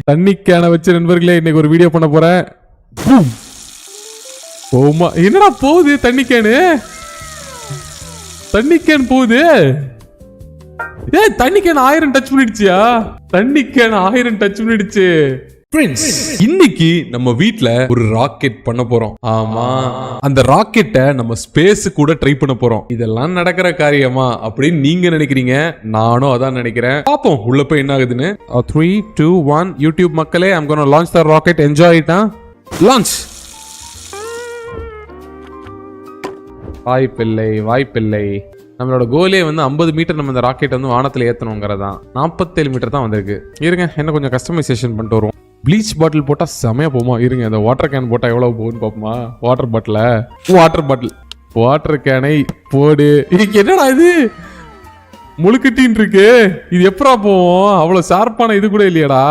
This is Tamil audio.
தண்ணி கேனை வச்சு நண்பர்களே இன்னைக்கு ஒரு வீடியோ பண்ண போறேன். போமா என்னடா போகுது தண்ணி கேனு, தண்ணி கேன் போகுது. தண்ணி கேன் 1000 டச் பண்ணிடுச்சியா? தண்ணி கேன் 1000 டச் பண்ணிடுச்சு. இன்னைக்கு நம்ம வீட்ல ஒரு ராக்கெட் பண்ண போறோம். ஆமா, அந்த ராக்கெட்டை நம்ம ஸ்பேஸ் கூட ட்ரை பண்ண போறோம். இதெல்லாம் நடக்கிற காரியமா அப்படின்னு நீங்க நினைக்கிறீங்க, நானும் அதான் நினைக்கிறேன். பாப்போம் உள்ள போய் என்ன ஆகுதுன்னு. 3, 2, 1 யூடியூப் மக்களே, I'm gonna launch the rocket. Enjoy it. Launch. வாய்ப்பில்லை. நம்மளோட கோலே வந்து 50 மீட்டர் நம்ம இந்த ராக்கெட் வந்து வானத்துல ஏத்தணுங்கிறதான். 47 மீட்டர் தான் வந்திருக்கு. இருங்க, என்ன கொஞ்சம் கஸ்டமைசேஷன் பண்ணிட்டு வருவோம். ப்ளீச் பாட்டில் போட்டா செமையா போமா. இருங்க, இந்த வாட்டர் கேன் போட்டா எவ்வளவு போகுன்னு பாப்போமா. வாட்டர் கேனை போடு. இதுக்கு என்னடா இது முழுக்கட்டின்னு இருக்கு, இது எப்படா போவோம்? அவ்வளவு ஷார்ப்பான இது கூட இல்லையாடா.